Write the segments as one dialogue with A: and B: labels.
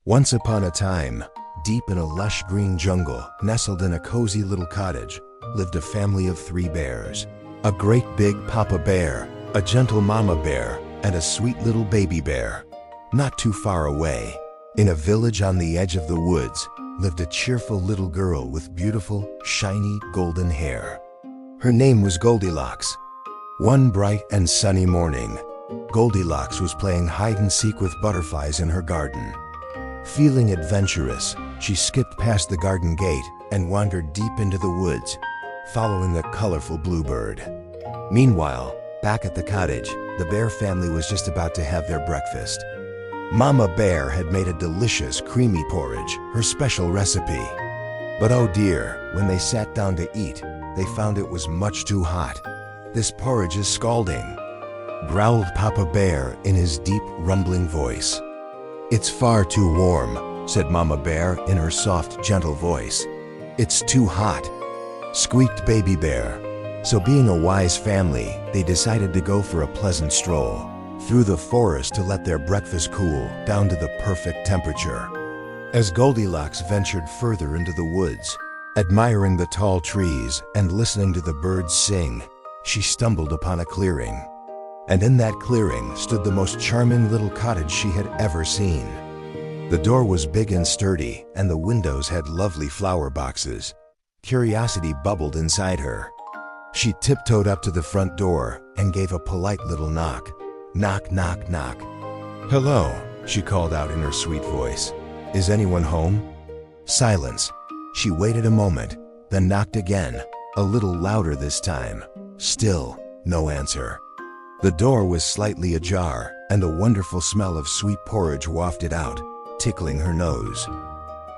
A: Once upon a time, deep in a lush green jungle, nestled in a cozy little cottage, lived a family of 3 bears. A great big papa bear, a gentle mama bear, and a sweet little baby bear. Not too far away, in a village on the edge of the woods, lived a cheerful little girl with beautiful, shiny, golden hair. Her name was Goldilocks. One bright and sunny morning, Goldilocks was playing hide-and-seek with butterflies in her garden. Feeling adventurous, she skipped past the garden gate and wandered deep into the woods, following the colorful bluebird. Meanwhile, back at the cottage, the bear family was just about to have their breakfast. Mama Bear had made a delicious creamy porridge, her special recipe. But oh dear, when they sat down to eat, they found it was much too hot. "This porridge is scalding," growled Papa Bear in his deep, rumbling voice. "It's far too warm," said Mama Bear in her soft, gentle voice. "It's too hot," squeaked Baby Bear. So being a wise family, they decided to go for a pleasant stroll through the forest to let their breakfast cool down to the perfect temperature. As Goldilocks ventured further into the woods, admiring the tall trees and listening to the birds sing, she stumbled upon a clearing. And in that clearing stood the most charming little cottage she had ever seen. The door was big and sturdy, and the windows had lovely flower boxes. Curiosity bubbled inside her. She tiptoed up to the front door and gave a polite little knock. Knock, knock, knock. "Hello," she called out in her sweet voice. "Is anyone home?" Silence. She waited a moment, then knocked again, a little louder this time. Still, no answer. The door was slightly ajar, and a wonderful smell of sweet porridge wafted out, tickling her nose.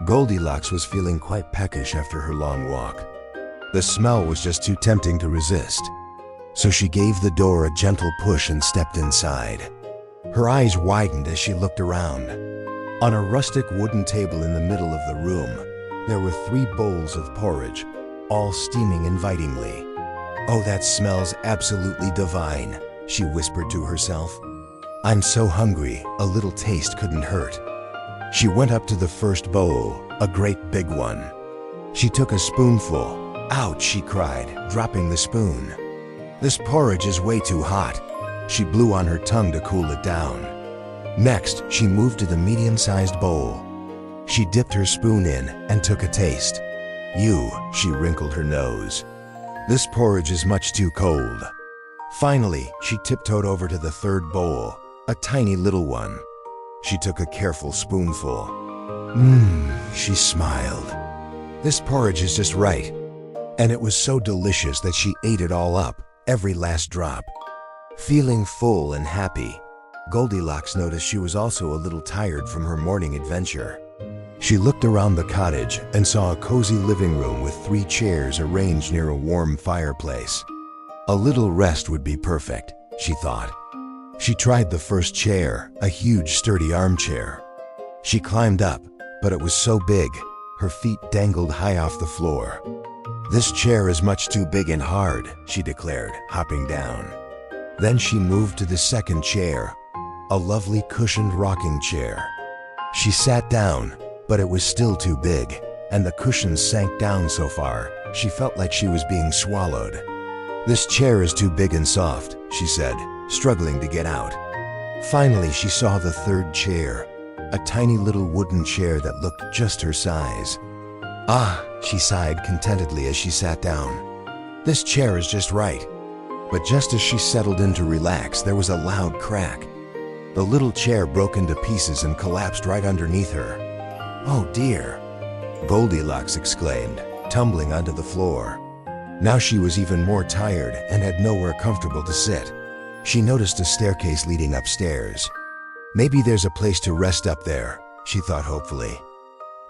A: Goldilocks was feeling quite peckish after her long walk. The smell was just too tempting to resist. So she gave the door a gentle push and stepped inside. Her eyes widened as she looked around. On a rustic wooden table in the middle of the room, there were 3 bowls of porridge, all steaming invitingly. "Oh, that smells absolutely divine," she whispered to herself. "I'm so hungry, a little taste couldn't hurt." She went up to the first bowl, a great big one. She took a spoonful. "Ouch," she cried, dropping the spoon. "This porridge is way too hot." She blew on her tongue to cool it down. Next, she moved to the medium-sized bowl. She dipped her spoon in and took a taste. She wrinkled her nose. "This porridge is much too cold." Finally, she tiptoed over to the third bowl, a tiny little one. She took a careful spoonful. She smiled. "This porridge is just right." And it was so delicious that she ate it all up, every last drop. Feeling full and happy, Goldilocks noticed she was also a little tired from her morning adventure. She looked around the cottage and saw a cozy living room with 3 chairs arranged near a warm fireplace. A little rest would be perfect, she thought. She tried the first chair, a huge sturdy armchair. She climbed up, but it was so big, her feet dangled high off the floor. "This chair is much too big and hard," she declared, hopping down. Then she moved to the second chair, a lovely cushioned rocking chair. She sat down, but it was still too big, and the cushions sank down so far, she felt like she was being swallowed. "This chair is too big and soft," she said, struggling to get out. Finally, she saw the third chair, a tiny little wooden chair that looked just her size. "Ah," she sighed contentedly as she sat down. "This chair is just right." But just as she settled in to relax, there was a loud crack. The little chair broke into pieces and collapsed right underneath her. "Oh dear," Goldilocks exclaimed, tumbling onto the floor. Now she was even more tired and had nowhere comfortable to sit. She noticed a staircase leading upstairs. "Maybe there's a place to rest up there," she thought hopefully.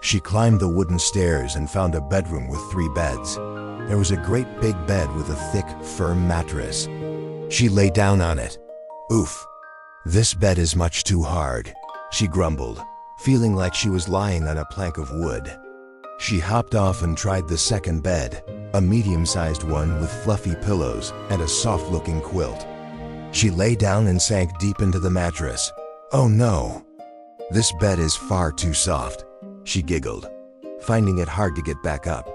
A: She climbed the wooden stairs and found a bedroom with 3 beds. There was a great big bed with a thick, firm mattress. She lay down on it. "Oof, this bed is much too hard," she grumbled, feeling like she was lying on a plank of wood. She hopped off and tried the second bed, a medium-sized one with fluffy pillows and a soft-looking quilt. She lay down and sank deep into the mattress. "Oh no, "This bed is far too soft," she giggled, finding it hard to get back up.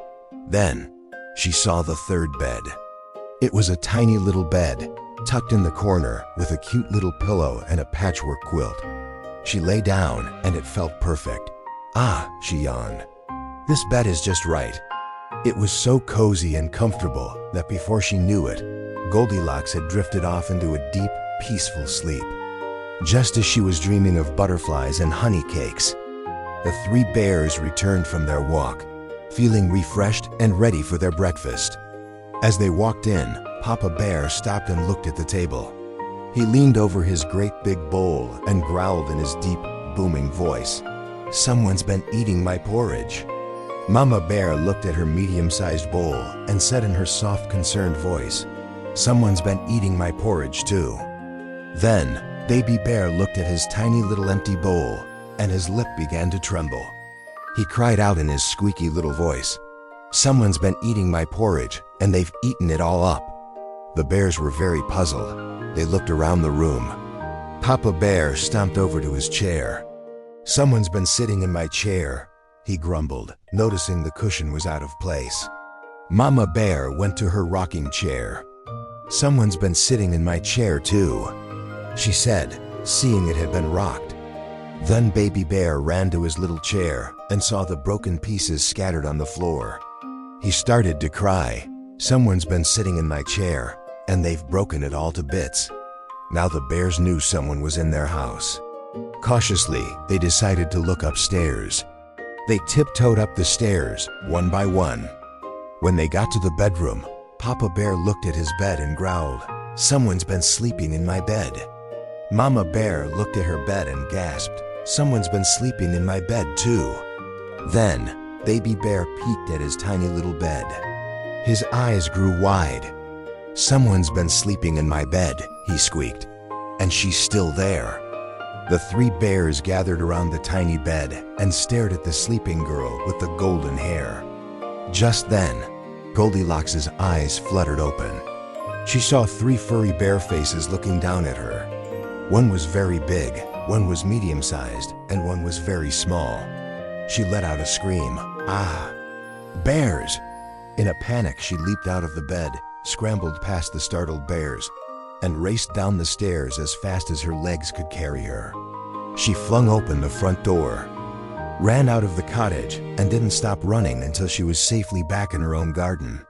A: Then, she saw the third bed. It was a tiny little bed, tucked in the corner with a cute little pillow and a patchwork quilt. She lay down and it felt perfect. "Ah," she yawned. "This bed is just right." It was so cozy and comfortable that before she knew it, Goldilocks had drifted off into a deep, peaceful sleep. Just as she was dreaming of butterflies and honey cakes, the three bears returned from their walk, feeling refreshed and ready for their breakfast. As they walked in, Papa Bear stopped and looked at the table. He leaned over his great big bowl and growled in his deep, booming voice, "Someone's been eating my porridge." Mama Bear looked at her medium-sized bowl and said in her soft, concerned voice, "Someone's been eating my porridge too." Then, Baby Bear looked at his tiny little empty bowl, and his lip began to tremble. He cried out in his squeaky little voice, "Someone's been eating my porridge, and they've eaten it all up." The bears were very puzzled. They looked around the room. Papa Bear stomped over to his chair. "Someone's been sitting in my chair," he grumbled, noticing the cushion was out of place. Mama Bear went to her rocking chair. "Someone's been sitting in my chair too," she said, seeing it had been rocked. Then Baby Bear ran to his little chair and saw the broken pieces scattered on the floor. He started to cry. "Someone's been sitting in my chair, and they've broken it all to bits." Now the bears knew someone was in their house. Cautiously, they decided to look upstairs. They tiptoed up the stairs, one by one. When they got to the bedroom, Papa Bear looked at his bed and growled, "Someone's been sleeping in my bed." Mama Bear looked at her bed and gasped, "Someone's been sleeping in my bed too." Then, Baby Bear peeked at his tiny little bed. His eyes grew wide. "Someone's been sleeping in my bed," he squeaked, "and she's still there." The three bears gathered around the tiny bed and stared at the sleeping girl with the golden hair. Just then, Goldilocks' eyes fluttered open. She saw three furry bear faces looking down at her. One was very big, one was medium-sized, and one was very small. She let out a scream, "Ah! Bears!" In a panic, she leaped out of the bed, scrambled past the startled bears, and raced down the stairs as fast as her legs could carry her. She flung open the front door, ran out of the cottage, and didn't stop running until she was safely back in her own garden.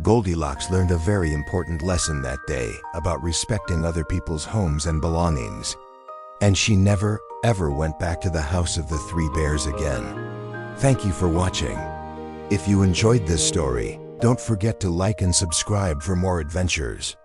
A: Goldilocks learned a very important lesson that day about respecting other people's homes and belongings. And she never, ever went back to the house of the three bears again. Thank you for watching. If you enjoyed this story, don't forget to like and subscribe for more adventures.